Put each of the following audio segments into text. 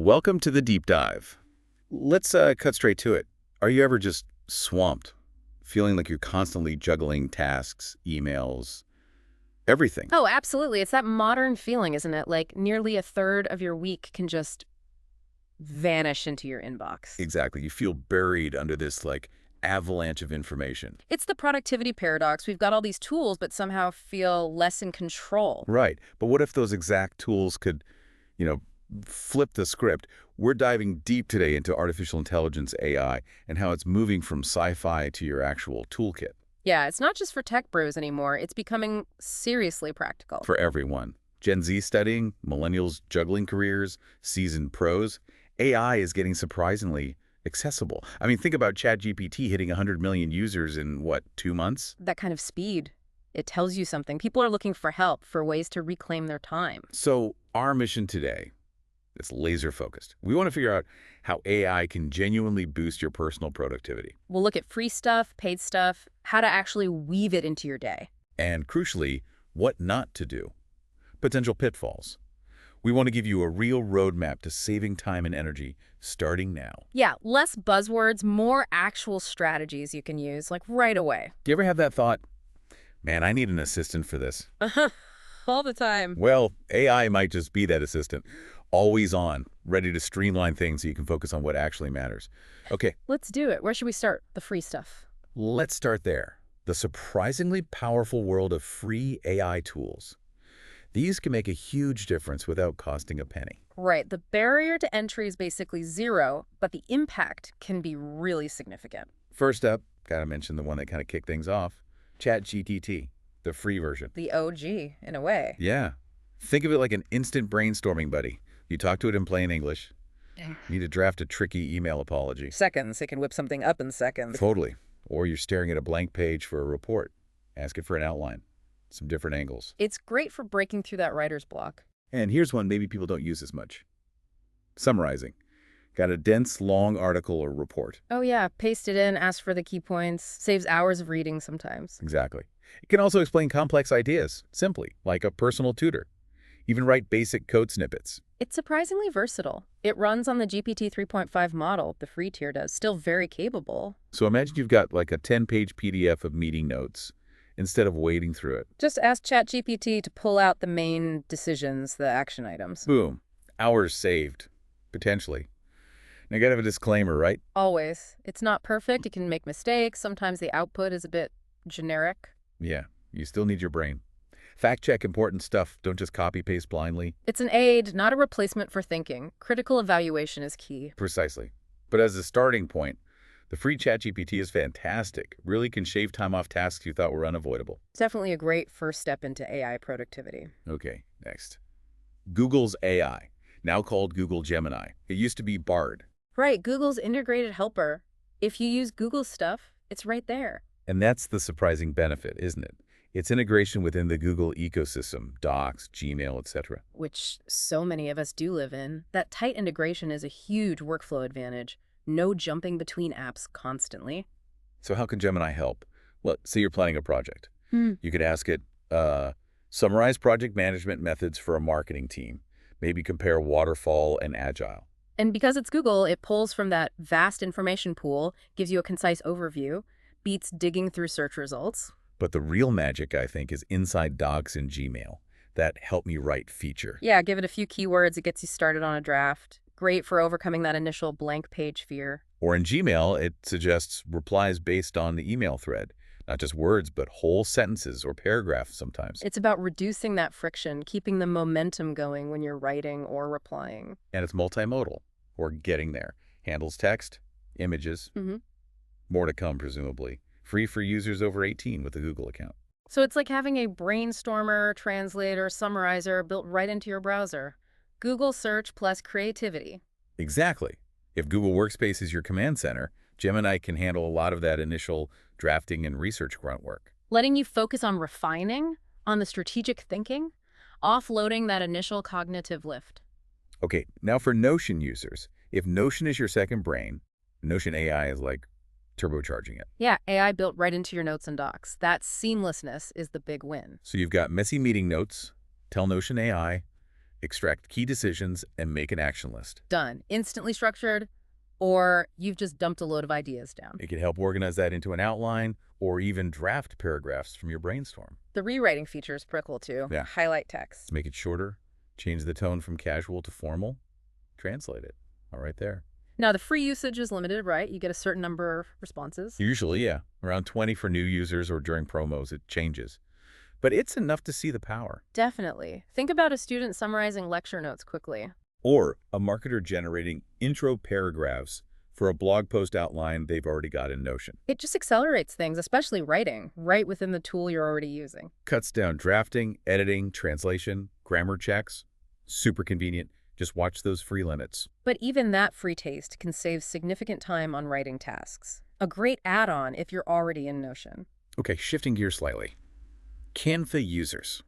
Welcome to the deep dive. Let's cut straight to it. Are you ever just swamped, feeling like you're constantly juggling tasks, emails, everything? Oh, absolutely. It's that modern feeling, isn't it? Like nearly a third of your week can just vanish into your inbox. Exactly. You feel buried under this avalanche of information. It's the productivity paradox. We've got all these tools, but somehow feel less in control. Right. But what if those exact tools could, you know, flip the script? We're diving deep today into artificial intelligence, AI, and how it's moving from sci-fi to your actual toolkit Yeah, it's not just for tech bros anymore. It's becoming seriously practical. for everyone. Gen Z studying, millennials juggling careers, seasoned pros. AI is getting surprisingly accessible. I mean, think about ChatGPT hitting 100 million users in, what, 2 months? That kind of speed, it tells you something. People are looking for help, for ways to reclaim their time. So our mission today is laser-focused. We want to figure out how AI can genuinely boost your personal productivity. We'll look at free stuff, paid stuff, how to actually weave it into your day. And crucially, what not to do. Potential pitfalls. We want to give you a real roadmap to saving time and energy starting now. Yeah, less buzzwords, more actual strategies you can use, like right away. Do you ever have that thought, man, I need an assistant for this? All the time. Well, AI might just be that assistant, always on, ready to streamline things so you can focus on what actually matters. Okay, Let's do it. Where should we start? The free stuff. let's start there. The surprisingly powerful world of free AI tools. These can make a huge difference without costing a penny. Right. The barrier to entry is basically zero, but the impact can be really significant. First up, gotta mention the one that kind of kicked things off, ChatGPT, the free version. The OG, in a way. Yeah. Think of it like an instant brainstorming buddy. You talk to it in plain English. Yeah. Need to draft a tricky email apology. Seconds. It can whip something up in seconds. Totally. Or you're staring at a blank page for a report. Ask it for an outline. Some different angles. It's great for breaking through that writer's block. And here's one maybe people don't use as much. Summarizing. Got a dense, long article or report. Oh yeah, paste it in, ask for the key points. Saves hours of reading sometimes. Exactly. It can also explain complex ideas, simply, like a personal tutor. Even write basic code snippets. It's surprisingly versatile. It runs on the GPT 3.5 model, the free tier does, still very capable. So imagine you've got like a 10-page PDF of meeting notes instead of wading through it. Just ask ChatGPT to pull out the main decisions, the action items. Boom. Hours saved. Potentially. Now, you gotta have a disclaimer, right? Always. It's not perfect. It can make mistakes. Sometimes the output is a bit generic. Yeah, you still need your brain. Fact-check important stuff. Don't just copy-paste blindly. It's an aid, not a replacement for thinking. Critical evaluation is key. Precisely. But as a starting point, the free ChatGPT is fantastic. Really can shave time off tasks you thought were unavoidable. It's definitely a great first step into AI productivity. Okay, next. Google's AI, now called Google Gemini. It used to be Bard. Right, Google's integrated helper. If you use Google stuff, it's right there. And that's the surprising benefit, isn't it? Its integration within the Google ecosystem, Docs, Gmail, etc. Which so many of us do live in. That tight integration is a huge workflow advantage. No jumping between apps constantly. So how can Gemini help? Well, say you're planning a project. Hmm. You could ask it, summarize project management methods for a marketing team. Maybe compare waterfall and agile. And because it's Google, it pulls from that vast information pool, gives you a concise overview, beats digging through search results. But the real magic, I think, is inside Docs and Gmail. That help me write feature. Yeah, give it a few keywords, it gets you started on a draft. Great for overcoming that initial blank page fear. Or in Gmail, it suggests replies based on the email thread. Not just words, but whole sentences or paragraphs sometimes. It's about reducing that friction, keeping the momentum going when you're writing or replying. And it's multimodal, or getting there. Handles text, images. Mm-hmm. More to come, presumably. Free for users over 18 with a Google account. So it's like having a brainstormer, translator, summarizer built right into your browser. Google search plus creativity. Exactly. If Google Workspace is your command center, Gemini can handle a lot of that initial drafting and research grunt work. Letting you focus on refining, on the strategic thinking, offloading that initial cognitive lift. Okay, now for Notion users. If Notion is your second brain, Notion AI is like turbocharging it. Yeah, AI built right into your notes and docs. That seamlessness is the big win. So you've got messy meeting notes, tell Notion AI, extract key decisions, and make an action list. Done. Instantly structured, or you've just dumped a load of ideas down. It can help organize that into an outline or even draft paragraphs from your brainstorm. The rewriting feature is pretty cool too. Yeah. Highlight text. Make it shorter, change the tone from casual to formal, translate it. All right there. Now, the free usage is limited, right? You get a certain number of responses. Usually, yeah. Around 20 for new users or during promos, it changes. But it's enough to see the power. Definitely. Think about a student summarizing lecture notes quickly. Or a marketer generating intro paragraphs for a blog post outline they've already got in Notion. It just accelerates things, especially writing, right within the tool you're already using. Cuts down drafting, editing, translation, grammar checks. Super convenient. Just watch those free limits. But even that free taste can save significant time on writing tasks. A great add-on if you're already in Notion. Okay, shifting gears slightly. Canva users.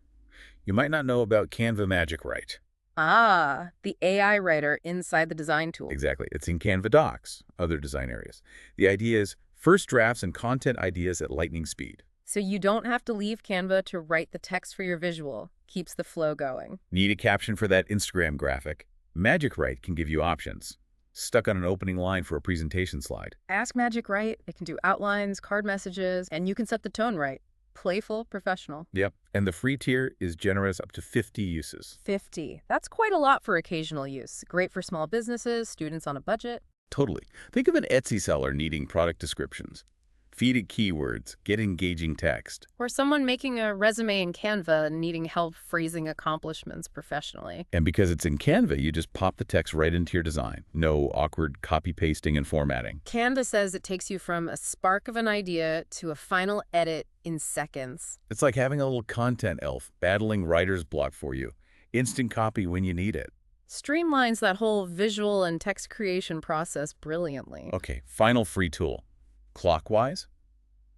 You might not know about Canva Magic Write. Ah, the AI writer inside the design tool. Exactly. It's in Canva Docs, other design areas. The idea is first drafts and content ideas at lightning speed. So you don't have to leave Canva to write the text for your visual. Keeps the flow going. Need a caption for that Instagram graphic? Magic Write can give you options. Stuck on an opening line for a presentation slide. Ask Magic Write. It can do outlines, card messages, and you can set the tone right. Playful, professional. Yep. And the free tier is generous up to 50 uses. 50. That's quite a lot for occasional use. Great for small businesses, students on a budget. Totally. Think of an Etsy seller needing product descriptions. Feed it keywords, get engaging text. Or someone making a resume in Canva and needing help phrasing accomplishments professionally. And because it's in Canva, you just pop the text right into your design. No awkward copy-pasting and formatting. Canva says it takes you from a spark of an idea to a final edit in seconds. It's like having a little content elf battling writer's block for you. Instant copy when you need it. Streamlines that whole visual and text creation process brilliantly. Okay, final free tool. Clockwise?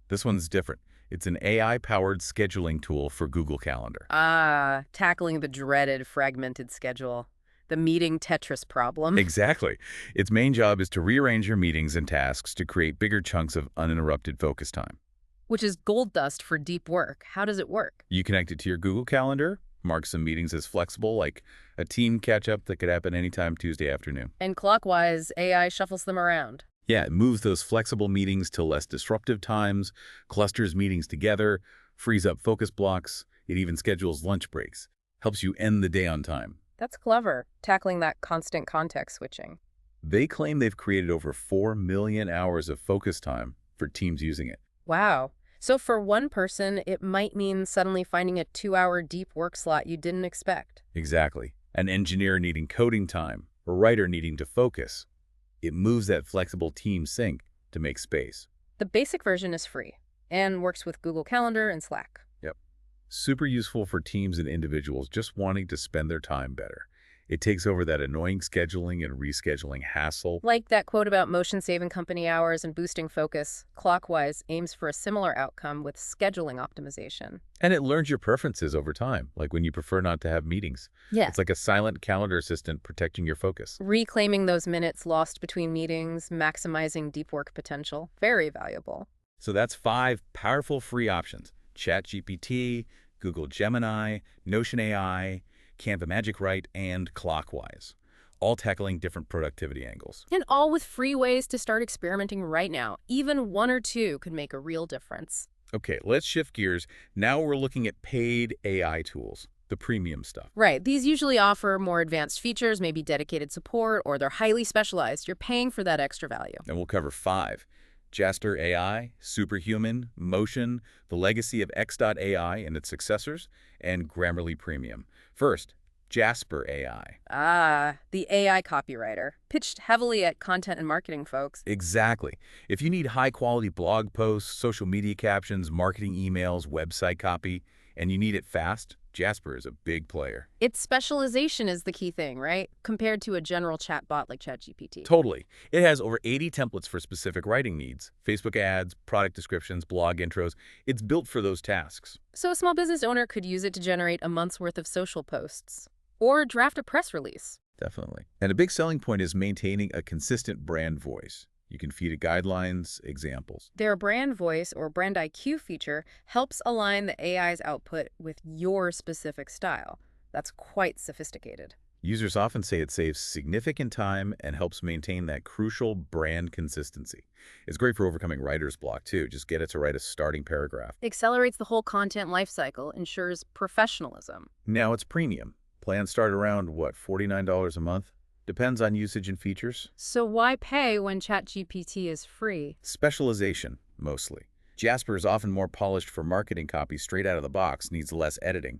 This one's different. It's an AI-powered scheduling tool for Google Calendar. Ah, tackling the dreaded fragmented schedule. The meeting Tetris problem. Exactly. Its main job is to rearrange your meetings and tasks to create bigger chunks of uninterrupted focus time. Which is gold dust for deep work. How does it work? You connect it to your Google Calendar, mark some meetings as flexible, like a team catch-up that could happen anytime Tuesday afternoon. And clockwise, AI shuffles them around. Yeah, it moves those flexible meetings to less disruptive times, clusters meetings together, frees up focus blocks. It even schedules lunch breaks. Helps you end the day on time. That's clever, tackling that constant context switching. They claim they've created over 4 million hours of focus time for teams using it. Wow. So for one person, it might mean suddenly finding a 2-hour deep work slot you didn't expect. Exactly. An engineer needing coding time, a writer needing to focus. It moves that flexible team sync to make space. The basic version is free and works with Google Calendar and Slack. Yep. Super useful for teams and individuals just wanting to spend their time better. It takes over that annoying scheduling and rescheduling hassle. Like that quote about motion saving company hours and boosting focus, Clockwise aims for a similar outcome with scheduling optimization. And it learns your preferences over time, like when you prefer not to have meetings. Yeah. It's like a silent calendar assistant protecting your focus. Reclaiming those minutes lost between meetings, maximizing deep work potential. Very valuable. So that's 5 powerful free options. ChatGPT, Google Gemini, Notion AI, Canva Magic Write, and Clockwise, all tackling different productivity angles. And all with free ways to start experimenting right now. Even 1 or 2 could make a real difference. Okay, let's shift gears. Now we're looking at paid AI tools, the premium stuff. Right. These usually offer more advanced features, maybe dedicated support, or they're highly specialized. You're paying for that extra value. And we'll cover 5. Jasper AI, Superhuman, Motion, the legacy of X.AI and its successors, and Grammarly Premium. First, Jasper AI. Ah, the AI copywriter, pitched heavily at content and marketing folks. Exactly. If you need high-quality blog posts, social media captions, marketing emails, website copy, and you need it fast, Jasper is a big player. Its specialization is the key thing, right? Compared to a general chatbot like ChatGPT. Totally. It has over 80 templates for specific writing needs. Facebook ads, product descriptions, blog intros. It's built for those tasks. So a small business owner could use it to generate a month's worth of social posts or draft a press release. Definitely. And a big selling point is maintaining a consistent brand voice. You can feed it guidelines, examples. Their brand voice or brand IQ feature helps align the AI's output with your specific style. That's quite sophisticated. Users often say it saves significant time and helps maintain that crucial brand consistency. It's great for overcoming writer's block, too. Just get it to write a starting paragraph. Accelerates the whole content lifecycle, ensures professionalism. Now it's premium. Plans start around, what, $49 a month? Depends on usage and features. So why pay when ChatGPT is free? Specialization, mostly. Jasper is often more polished for marketing copy straight out of the box, needs less editing.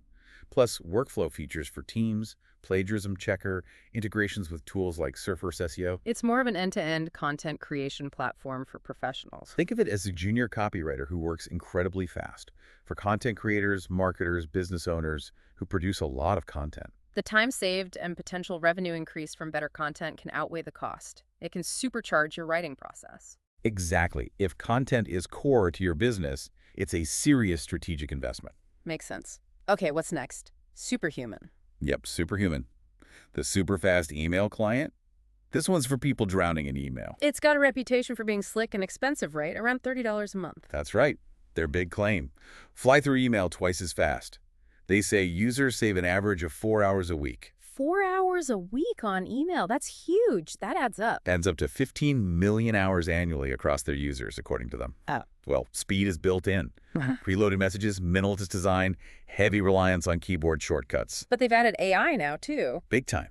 Plus, workflow features for teams, plagiarism checker, integrations with tools like Surface SEO. It's more of an end-to-end content creation platform for professionals. Think of it as a junior copywriter who works incredibly fast. For content creators, marketers, business owners who produce a lot of content. The time saved and potential revenue increase from better content can outweigh the cost. It can supercharge your writing process. Exactly. If content is core to your business, it's a serious strategic investment. Makes sense. Okay, what's next? Superhuman. Yep, superhuman. The super fast email client? This one's for people drowning in email. It's got a reputation for being slick and expensive, right? Around $30 a month. That's right. Their big claim. Fly through email twice as fast. They say users save an average of 4 hours a week. 4 hours a week on email. That's huge. That adds up. Adds up to 15 million hours annually across their users, according to them. Oh. Well, speed is built in. Preloaded messages, minimalist design, heavy reliance on keyboard shortcuts. But they've added AI now, too. Big time.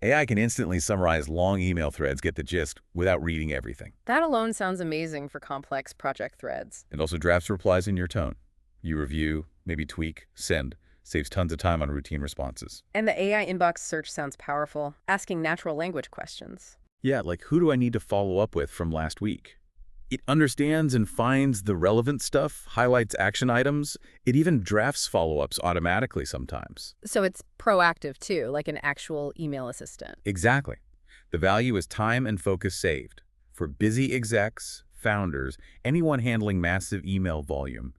AI can instantly summarize long email threads, get the gist, without reading everything. That alone sounds amazing for complex project threads. It also drafts replies in your tone. You review, maybe tweak, send. Saves tons of time on routine responses. And the AI inbox search sounds powerful, asking natural language questions. Yeah, like who do I need to follow up with from last week? It understands and finds the relevant stuff, highlights action items. It even drafts follow-ups automatically sometimes. So it's proactive too, like an actual email assistant. Exactly. The value is time and focus saved. For busy execs, founders, anyone handling massive email volume,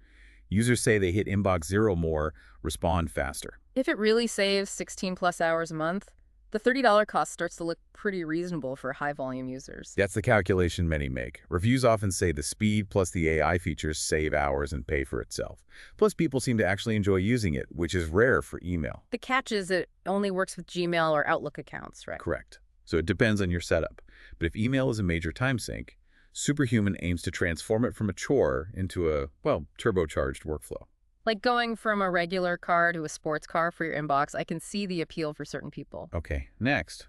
users say they hit inbox zero more, respond faster. If it really saves 16 plus hours a month, the $30 cost starts to look pretty reasonable for high-volume users. That's the calculation many make. Reviews often say the speed plus the AI features save hours and pay for itself. Plus, people seem to actually enjoy using it, which is rare for email. The catch is it only works with Gmail or Outlook accounts, right? Correct. So it depends on your setup. But if email is a major time sink, Superhuman aims to transform it from a chore into a, well, turbocharged workflow. Like going from a regular car to a sports car for your inbox, I can see the appeal for certain people. Okay, next,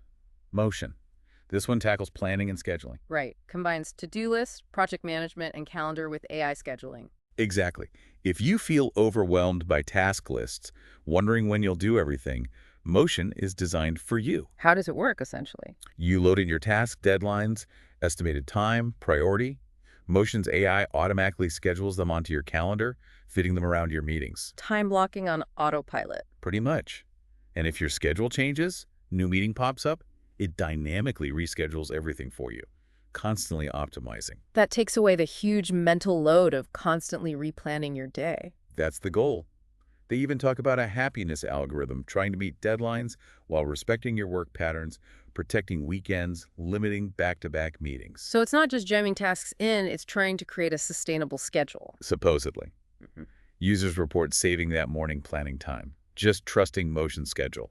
Motion. This one tackles planning and scheduling. Right. Combines to-do lists, project management, and calendar with AI scheduling. Exactly. If you feel overwhelmed by task lists, wondering when you'll do everything, Motion is designed for you. How does it work, essentially? You load in your task deadlines, estimated time, priority. Motion's AI automatically schedules them onto your calendar, fitting them around your meetings. Time blocking on autopilot. Pretty much. And if your schedule changes, new meeting pops up, it dynamically reschedules everything for you, constantly optimizing. That takes away the huge mental load of constantly replanning your day. That's the goal. They even talk about a happiness algorithm, trying to meet deadlines while respecting your work patterns, protecting weekends, limiting back-to-back meetings. So it's not just jamming tasks in, it's trying to create a sustainable schedule. Supposedly. Users report saving that morning planning time, just trusting Motion schedule.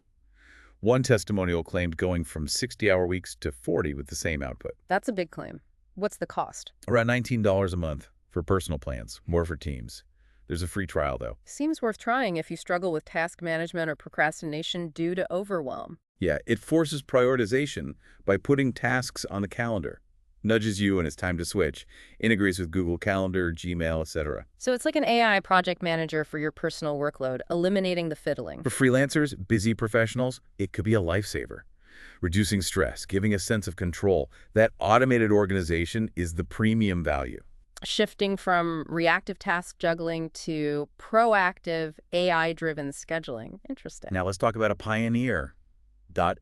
One testimonial claimed going from 60-hour weeks to 40 with the same output. That's a big claim. What's the cost? Around $19 a month for personal plans, more for teams. There's a free trial, though. Seems worth trying if you struggle with task management or procrastination due to overwhelm. Yeah, it forces prioritization by putting tasks on the calendar. Nudges you when it's time to switch. Integrates with Google Calendar, Gmail, etc. So it's like an AI project manager for your personal workload, eliminating the fiddling. For freelancers, busy professionals, it could be a lifesaver. Reducing stress, giving a sense of control. That automated organization is the premium value. Shifting from reactive task juggling to proactive AI-driven scheduling. Interesting. Now let's talk about a pioneer,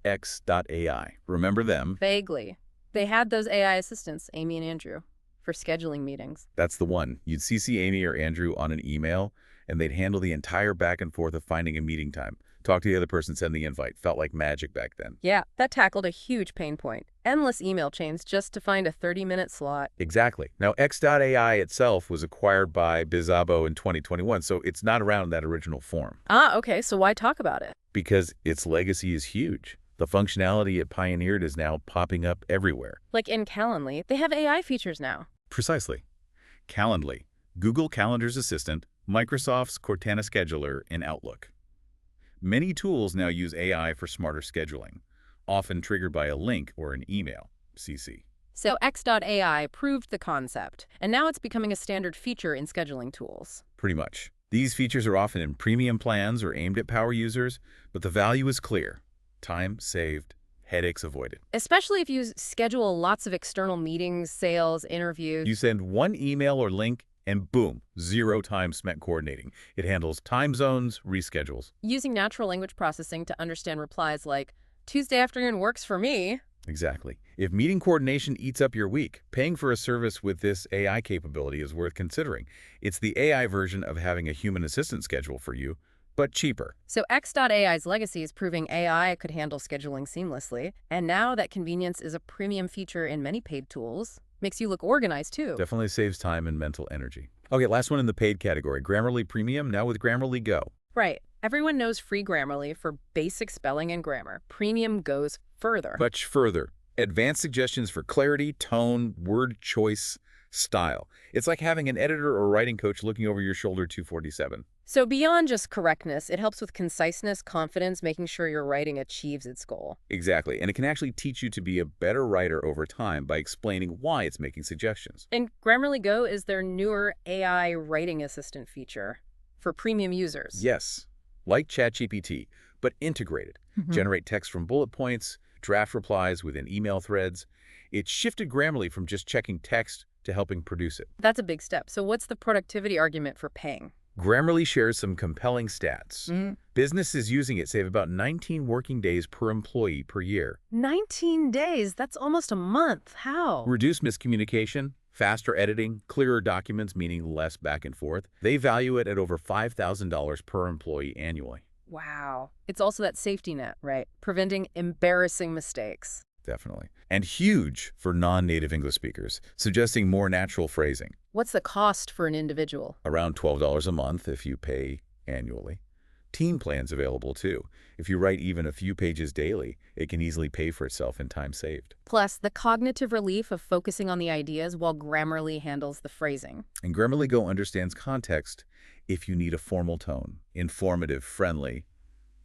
.x.ai. Remember them? Vaguely. They had those AI assistants, Amy and Andrew, for scheduling meetings. That's the one. You'd CC Amy or Andrew on an email, and they'd handle the entire back and forth of finding a meeting time. Talk to the other person, send the invite. Felt like magic back then. Yeah, that tackled a huge pain point. Endless email chains just to find a 30-minute slot. Exactly. Now, X.ai itself was acquired by Bizabo in 2021, so it's not around in that original form. Ah, okay, so why talk about it? Because its legacy is huge. The functionality it pioneered is now popping up everywhere. Like in Calendly, they have AI features now. Precisely. Calendly, Google Calendar's assistant, Microsoft's Cortana scheduler, and Outlook. Many tools now use AI for smarter scheduling, often triggered by a link or an email, CC. So X.AI proved the concept, and now it's becoming a standard feature in scheduling tools. Pretty much. These features are often in premium plans or aimed at power users, but the value is clear. Time saved, headaches avoided. Especially if you schedule lots of external meetings, sales, interviews. You send one email or link, and boom, 0 time spent coordinating. It handles time zones, reschedules. Using natural language processing to understand replies like, Tuesday afternoon works for me. Exactly. If meeting coordination eats up your week, paying for a service with this AI capability is worth considering. It's the AI version of having a human assistant schedule for you, but cheaper. So X.AI's legacy is proving AI could handle scheduling seamlessly, and now that convenience is a premium feature in many paid tools. Makes you look organized, too. Definitely saves time and mental energy. Okay, last one in the paid category, Grammarly Premium, now with Grammarly Go. Right. Everyone knows free Grammarly for basic spelling and grammar. Premium goes further. Much further. Advanced suggestions for clarity, tone, word choice, style. It's like having an editor or writing coach looking over your shoulder 247. So beyond just correctness, it helps with conciseness, confidence, making sure your writing achieves its goal. Exactly, and it can actually teach you to be a better writer over time by explaining why it's making suggestions. And Grammarly Go is their newer AI writing assistant feature for premium users. Yes, like ChatGPT, but integrated. Generate text from bullet points, draft replies within email threads. It shifted Grammarly from just checking text to helping produce it. That's a big step. So what's the productivity argument for paying? Grammarly shares some compelling stats. Businesses using it save about 19 working days per employee per year. 19 days? That's almost a month. How? Reduce miscommunication, faster editing, clearer documents, meaning less back and forth. They value it at over $5,000 per employee annually. Wow. It's also that safety net, right? Preventing embarrassing mistakes. Definitely. And huge for non-native English speakers, suggesting more natural phrasing. What's the cost for an individual? Around $12 a month if you pay annually. Team plans available too. If you write even a few pages daily, it can easily pay for itself in time saved. Plus, the cognitive relief of focusing on the ideas while Grammarly handles the phrasing. And Grammarly Go understands context if you need a formal tone, informative, friendly.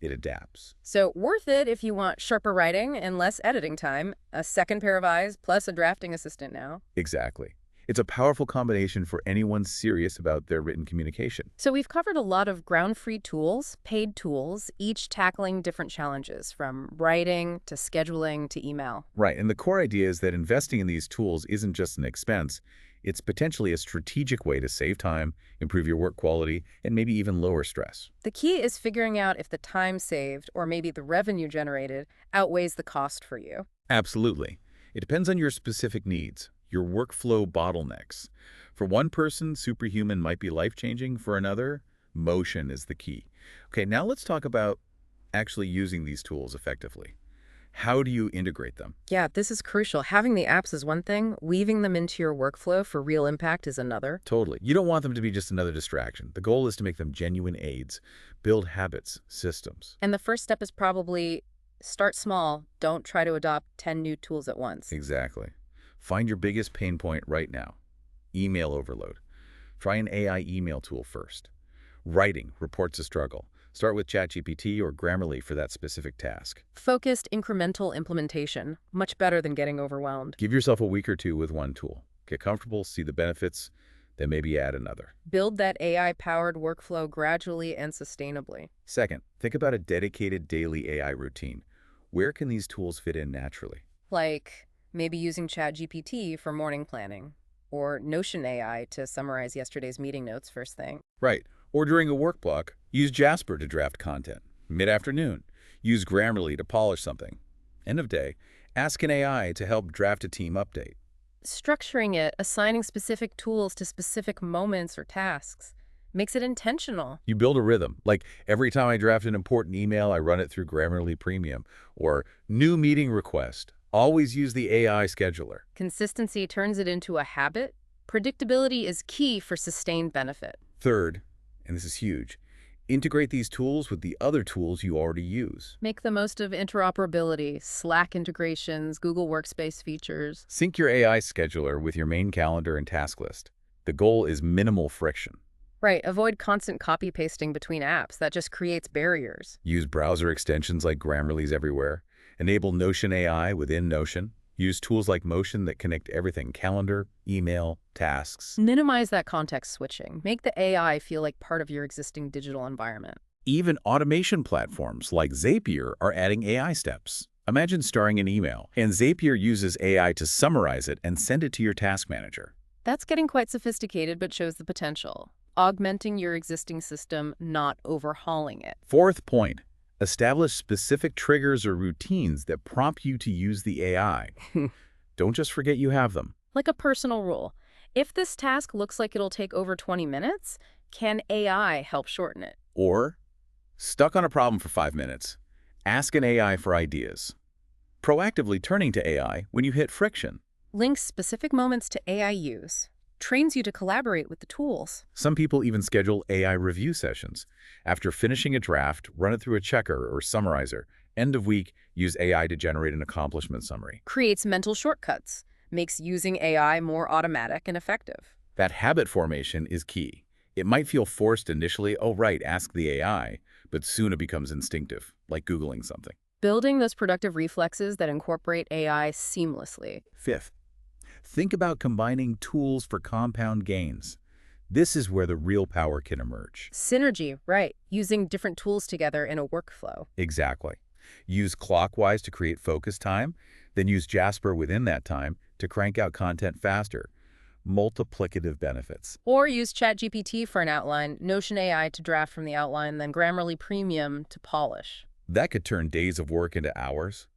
It adapts. So worth it if you want sharper writing and less editing time, a second pair of eyes, plus a drafting assistant now. Exactly. It's a powerful combination for anyone serious about their written communication. So we've covered a lot of ground-free tools, paid tools, each tackling different challenges, from writing to scheduling to email. Right, and the core idea is that investing in these tools isn't just an expense. It's potentially a strategic way to save time, improve your work quality, and maybe even lower stress. The key is figuring out if the time saved, or maybe the revenue generated, outweighs the cost for you. Absolutely. It depends on your specific needs, your workflow bottlenecks. For one person, superhuman might be life-changing. For another, motion is the key. Okay, now let's talk about actually using these tools effectively. How do you integrate them? Yeah, this is crucial. Having the apps is one thing, weaving them into your workflow for real impact is another. Totally. You don't want them to be just another distraction. The goal is to make them genuine aids, build habits, systems. And the first step is probably start small. Don't try to adopt 10 new tools at once. Exactly. Find your biggest pain point right now. Email overload. Try an AI email tool first. Writing reports a struggle. Start with ChatGPT or Grammarly for that specific task. Focused incremental implementation, much better than getting overwhelmed. Give yourself a week or two with one tool. Get comfortable, see the benefits, then maybe add another. Build that AI-powered workflow gradually and sustainably. Second, think about a dedicated daily AI routine. Where can these tools fit in naturally? Like maybe using ChatGPT for morning planning, or Notion AI to summarize yesterday's meeting notes first thing. Right. Or during a work block, use Jasper to draft content. Mid-afternoon, use Grammarly to polish something. End of day, ask an AI to help draft a team update. Structuring it, assigning specific tools to specific moments or tasks, makes it intentional. You build a rhythm, like every time I draft an important email, I run it through Grammarly Premium. Or new meeting request, always use the AI scheduler. Consistency turns it into a habit. Predictability is key for sustained benefit. Third, and this is huge, Integrate these tools with the other tools you already use. Make the most of interoperability, Slack integrations, Google Workspace features. Sync your AI scheduler with your main calendar and task list. The goal is minimal friction. Right, avoid constant copy-pasting between apps. That just creates barriers. Use browser extensions like Grammarly's everywhere. Enable Notion AI within Notion. Use tools like Motion that connect everything: calendar, email, tasks. Minimize that context switching. Make the AI feel like part of your existing digital environment. Even automation platforms like Zapier are adding AI steps. Imagine starting an email, and Zapier uses AI to summarize it and send it to your task manager. That's getting quite sophisticated, but shows the potential. Augmenting your existing system, not overhauling it. Fourth point, establish specific triggers or routines that prompt you to use the AI. Don't just forget you have them. Like a personal rule. If this task looks like it'll take over 20 minutes, can AI help shorten it? Or, stuck on a problem for 5 minutes, ask an AI for ideas. Proactively turning to AI when you hit friction. Link specific moments to AI use. Trains you to collaborate with the tools. Some people even schedule AI review sessions. After finishing a draft, run it through a checker or summarizer. End of week, use AI to generate an accomplishment summary. Creates mental shortcuts. Makes using AI more automatic and effective. That habit formation is key. It might feel forced initially, oh right, ask the AI, but soon it becomes instinctive, like Googling something. Building those productive reflexes that incorporate AI seamlessly. Fifth, think about combining tools for compound gains. This is where the real power can emerge. Synergy, right. Using different tools together in a workflow. Exactly. Use Clockwise to create focus time, then use Jasper within that time to crank out content faster. Multiplicative benefits. Or use ChatGPT for an outline, Notion AI to draft from the outline, then Grammarly Premium to polish. That could turn days of work into hours.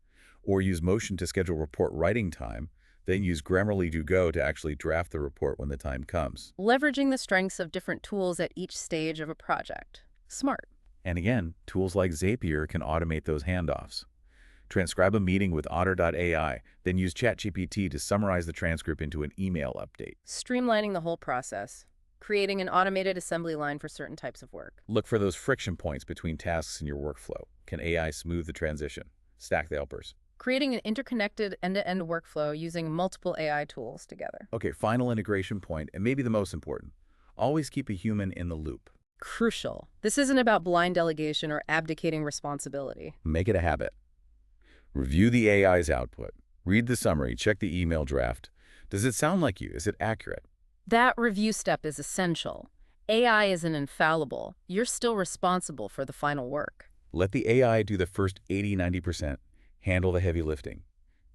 Or use Motion to schedule report writing time, then use Grammarly to Go to actually draft the report when the time comes. Leveraging the strengths of different tools at each stage of a project. Smart. And again, tools like Zapier can automate those handoffs. Transcribe a meeting with Otter.ai, then use ChatGPT to summarize the transcript into an email update. Streamlining the whole process. Creating an automated assembly line for certain types of work. Look for those friction points between tasks in your workflow. Can AI smooth the transition? Stack the helpers. Creating an interconnected end-to-end workflow using multiple AI tools together. Okay, final integration point, and maybe the most important. Always keep a human in the loop. Crucial. This isn't about blind delegation or abdicating responsibility. Make it a habit. Review the AI's output. Read the summary. Check the email draft. Does it sound like you? Is it accurate? That review step is essential. AI isn't infallible. You're still responsible for the final work. Let the AI do the first 80–90%. Handle the heavy lifting.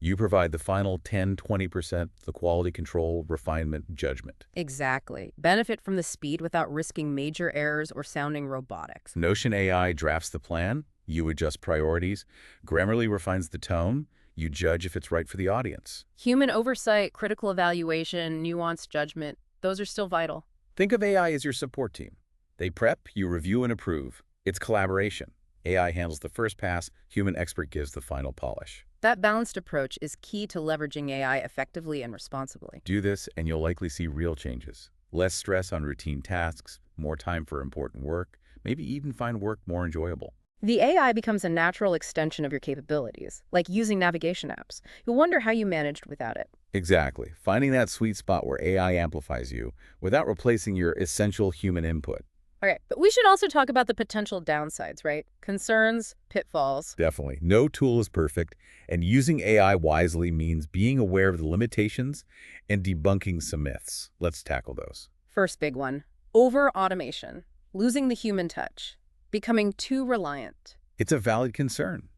You provide the final 10–20%, the quality control, refinement, judgment. Exactly. Benefit from the speed without risking major errors or sounding robotics. Notion AI drafts the plan. You adjust priorities. Grammarly refines the tone. You judge if it's right for the audience. Human oversight, critical evaluation, nuanced judgment, those are still vital. Think of AI as your support team. They prep, you review and approve. It's collaboration. AI handles the first pass, human expert gives the final polish. That balanced approach is key to leveraging AI effectively and responsibly. Do this and you'll likely see real changes. Less stress on routine tasks, more time for important work, maybe even find work more enjoyable. The AI becomes a natural extension of your capabilities, like using navigation apps. You'll wonder how you managed without it. Exactly. Finding that sweet spot where AI amplifies you without replacing your essential human input. Okay, but we should also talk about the potential downsides, right? Concerns, pitfalls. Definitely. No tool is perfect, and using AI wisely means being aware of the limitations and debunking some myths. Let's tackle those. First big one, over-automation, losing the human touch, becoming too reliant. It's a valid concern.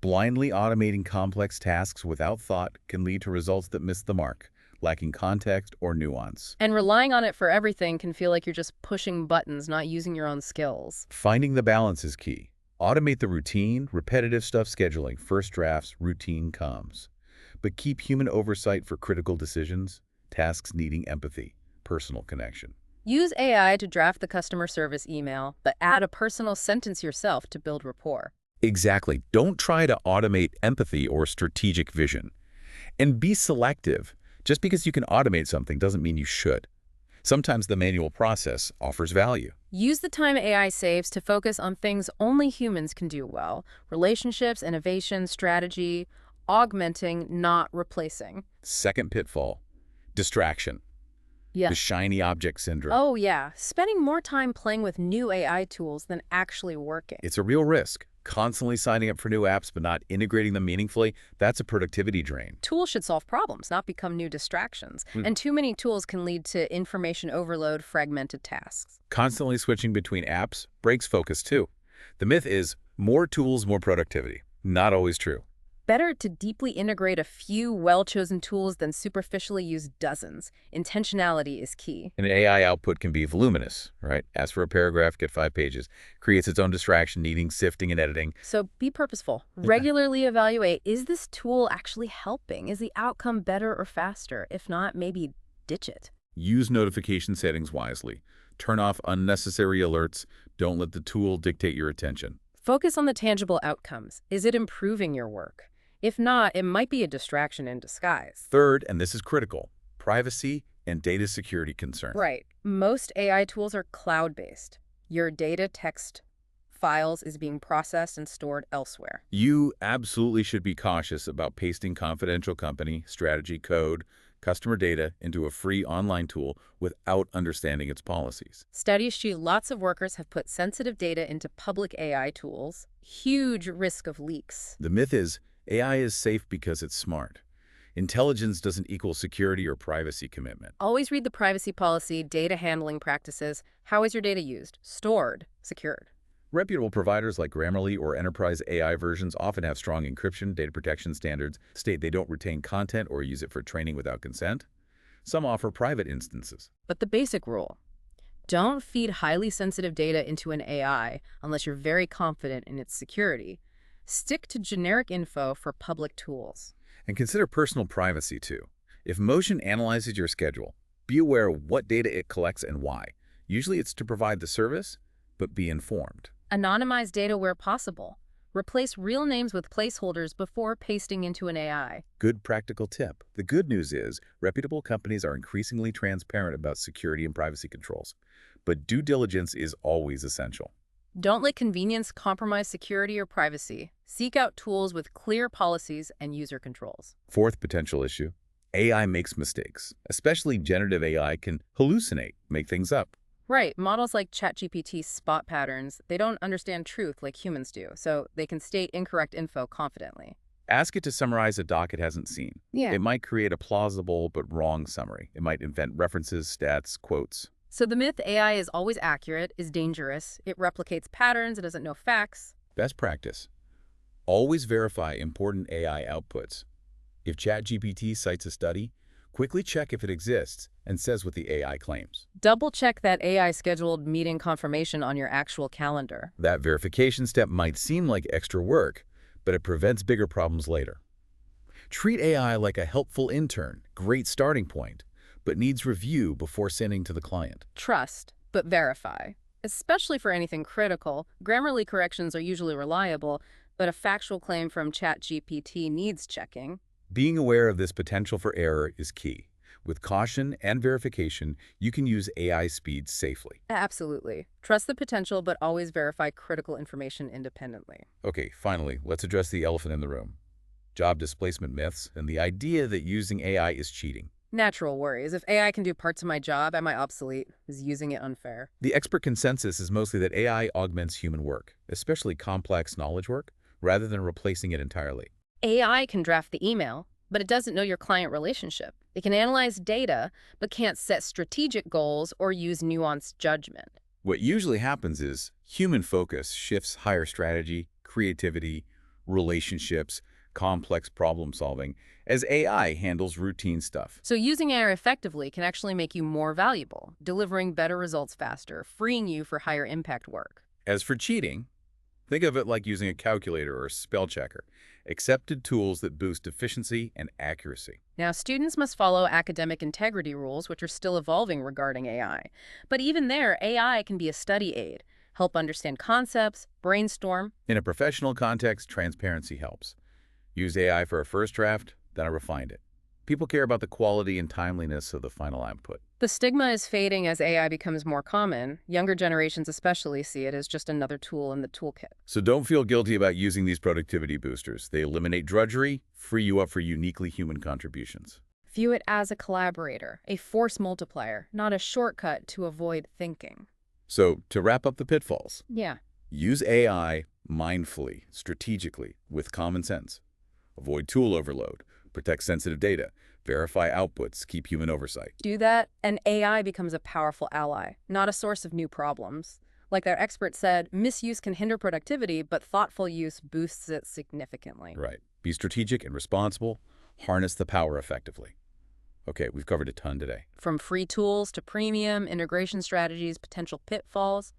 Blindly automating complex tasks without thought can lead to results that miss the mark, lacking context or nuance. And relying on it for everything can feel like you're just pushing buttons, not using your own skills. Finding the balance is key. Automate the routine, repetitive stuff scheduling, first drafts, routine comms. But keep human oversight for critical decisions, tasks needing empathy, personal connection. Use AI to draft the customer service email, but add a personal sentence yourself to build rapport. Exactly. Don't try to automate empathy or strategic vision. And be selective. Just because you can automate something doesn't mean you should. Sometimes the manual process offers value. Use the time AI saves to focus on things only humans can do well: relationships, innovation, strategy, augmenting, not replacing. Second pitfall, distraction, the Yes. shiny object syndrome. Oh, yeah. Spending more time playing with new AI tools than actually working. It's a real risk. Constantly signing up for new apps but not integrating them meaningfully, that's a productivity drain. Tools should solve problems, not become new distractions. Hmm. And too many tools can lead to information overload, fragmented tasks. Constantly switching between apps breaks focus too. The myth is more tools, more productivity. Not always true. Better to deeply integrate a few well-chosen tools than superficially use dozens. Intentionality is key. An AI output can be voluminous, right? Ask for a paragraph, get 5 pages. Creates its own distraction, needing sifting and editing. So be purposeful. Regularly evaluate, is this tool actually helping? Is the outcome better or faster? If not, maybe ditch it. Use notification settings wisely. Turn off unnecessary alerts. Don't let the tool dictate your attention. Focus on the tangible outcomes. Is it improving your work? If not, it might be a distraction in disguise. Third, and this is critical, privacy and data security concerns. Right. Most AI tools are cloud-based. Your data, text, files is being processed and stored elsewhere. You absolutely should be cautious about pasting confidential company, strategy, code, customer data into a free online tool without understanding its policies. Studies show lots of workers have put sensitive data into public AI tools. Huge risk of leaks. The myth is AI is safe because it's smart. Intelligence doesn't equal security or privacy commitment. Always read the privacy policy, data handling practices. How is your data used? Stored, secured. Reputable providers like Grammarly or enterprise AI versions often have strong encryption, data protection standards, state they don't retain content or use it for training without consent. Some offer private instances. But the basic rule: don't feed highly sensitive data into an AI unless you're very confident in its security. Stick to generic info for public tools. And consider personal privacy too. If Motion analyzes your schedule, be aware of what data it collects and why. Usually it's to provide the service, but be informed. Anonymize data where possible. Replace real names with placeholders before pasting into an AI. Good practical tip. The good news is reputable companies are increasingly transparent about security and privacy controls, but due diligence is always essential. Don't let convenience compromise security or privacy. Seek out tools with clear policies and user controls. Fourth potential issue, AI makes mistakes. Especially generative AI can hallucinate, make things up. Right, models like ChatGPT spot patterns. They don't understand truth like humans do, so they can state incorrect info confidently. Ask it to summarize a doc it hasn't seen. Yeah. It might create a plausible but wrong summary. It might invent references, stats, quotes. So the myth AI is always accurate is dangerous. It replicates patterns, it doesn't know facts. Best practice. Always verify important AI outputs. If ChatGPT cites a study, quickly check if it exists and says what the AI claims. Double-check that AI scheduled meeting confirmation on your actual calendar. That verification step might seem like extra work, but it prevents bigger problems later. Treat AI like a helpful intern, great starting point, but needs review before sending to the client. Trust, but verify. Especially for anything critical, Grammarly corrections are usually reliable, but a factual claim from ChatGPT needs checking. Being aware of this potential for error is key. With caution and verification, you can use AI speed safely. Absolutely. Trust the potential, but always verify critical information independently. Okay, finally, let's address the elephant in the room. Job displacement myths and the idea that using AI is cheating. Natural worries. If AI can do parts of my job, am I obsolete? Is using it unfair? The expert consensus is mostly that AI augments human work, especially complex knowledge work, rather than replacing it entirely. AI can draft the email, but it doesn't know your client relationship. It can analyze data, but can't set strategic goals or use nuanced judgment. What usually happens is human focus shifts higher strategy, creativity, relationships, complex problem solving, as AI handles routine stuff. So using AI effectively can actually make you more valuable, delivering better results faster, freeing you for higher impact work. As for cheating, think of it like using a calculator or a spell checker, accepted tools that boost efficiency and accuracy. Now, students must follow academic integrity rules, which are still evolving regarding AI. But even there, AI can be a study aid, help understand concepts, brainstorm. In a professional context, transparency helps. Use AI for a first draft, then I refined it. People care about the quality and timeliness of the final output. The stigma is fading as AI becomes more common. Younger generations especially see it as just another tool in the toolkit. So don't feel guilty about using these productivity boosters. They eliminate drudgery, free you up for uniquely human contributions. View it as a collaborator, a force multiplier, not a shortcut to avoid thinking. So to wrap up the pitfalls, Yeah. use AI mindfully, strategically, with common sense. Avoid tool overload, protect sensitive data, verify outputs, keep human oversight. Do that, and AI becomes a powerful ally, not a source of new problems. Like their expert said, misuse can hinder productivity, but thoughtful use boosts it significantly. Right. Be strategic and responsible. Harness the power effectively. Okay, we've covered a ton today. From free tools to premium, integration strategies, potential pitfalls,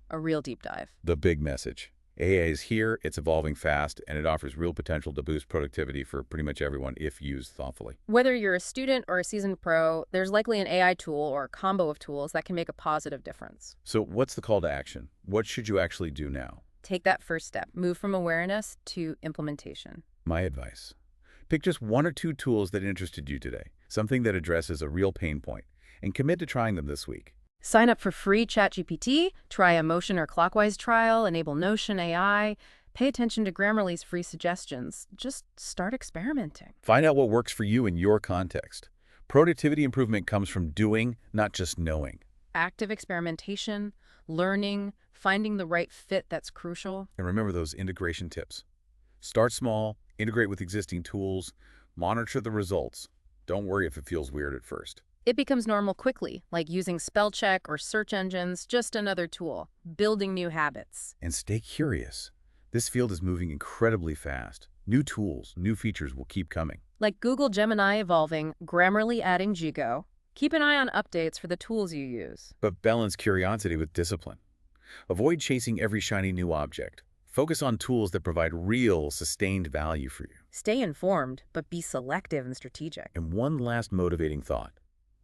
a real deep dive. The big message. AI is here, it's evolving fast, and it offers real potential to boost productivity for pretty much everyone if used thoughtfully. Whether you're a student or a seasoned pro, there's likely an AI tool or a combo of tools that can make a positive difference. So what's the call to action? What should you actually do now? Take that first step. Move from awareness to implementation. My advice. Pick just one or two tools that interested you today, something that addresses a real pain point, and commit to trying them this week. Sign up for free ChatGPT, try a motion or clockwise trial, enable Notion AI, pay attention to Grammarly's free suggestions. Just start experimenting. Find out what works for you in your context. Productivity improvement comes from doing, not just knowing. Active experimentation, learning, finding the right fit that's crucial. And remember those integration tips. Start small, integrate with existing tools, monitor the results. Don't worry if it feels weird at first. It becomes normal quickly, like using spell check or search engines, just another tool, building new habits. And stay curious. This field is moving incredibly fast. New tools, new features will keep coming. Like Google Gemini evolving, Grammarly adding Gigo. Keep an eye on updates for the tools you use. But balance curiosity with discipline. Avoid chasing every shiny new object. Focus on tools that provide real, sustained value for you. Stay informed, but be selective and strategic. And one last motivating thought.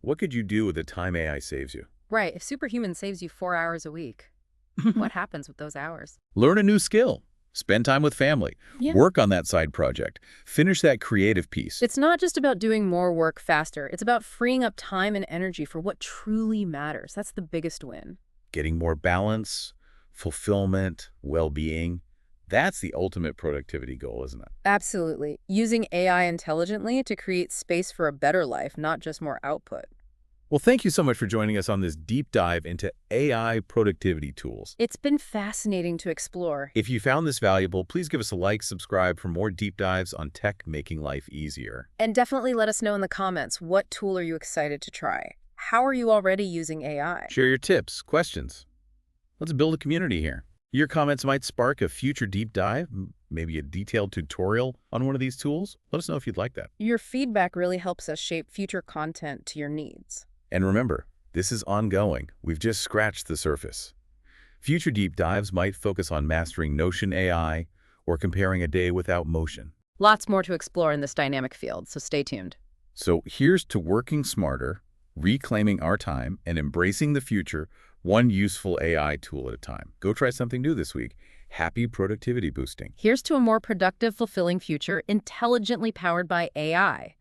What could you do with the time AI saves you? Right, if Superhuman saves you 4 hours a week, what happens with those hours? Learn a new skill. Spend time with family. Yeah. Work on that side project. Finish that creative piece. It's not just about doing more work faster. It's about freeing up time and energy for what truly matters. That's the biggest win. Getting more balance, fulfillment, well-being. That's the ultimate productivity goal, isn't it? Absolutely. Using AI intelligently to create space for a better life, not just more output. Well, thank you so much for joining us on this deep dive into AI productivity tools. It's been fascinating to explore. If you found this valuable, please give us a like, subscribe for more deep dives on tech making life easier. And definitely let us know in the comments, what tool are you excited to try? How are you already using AI? Share your tips, questions. Let's build a community here. Your comments might spark a future deep dive, maybe a detailed tutorial on one of these tools. Let us know if you'd like that. Your feedback really helps us shape future content to your needs. And remember, this is ongoing. We've just scratched the surface. Future deep dives might focus on mastering Notion AI or comparing a day without motion. Lots more to explore in this dynamic field, so stay tuned. So here's to working smarter, reclaiming our time, and embracing the future, one useful AI tool at a time. Go try something new this week. Happy productivity boosting. Here's to a more productive, fulfilling future, intelligently powered by AI.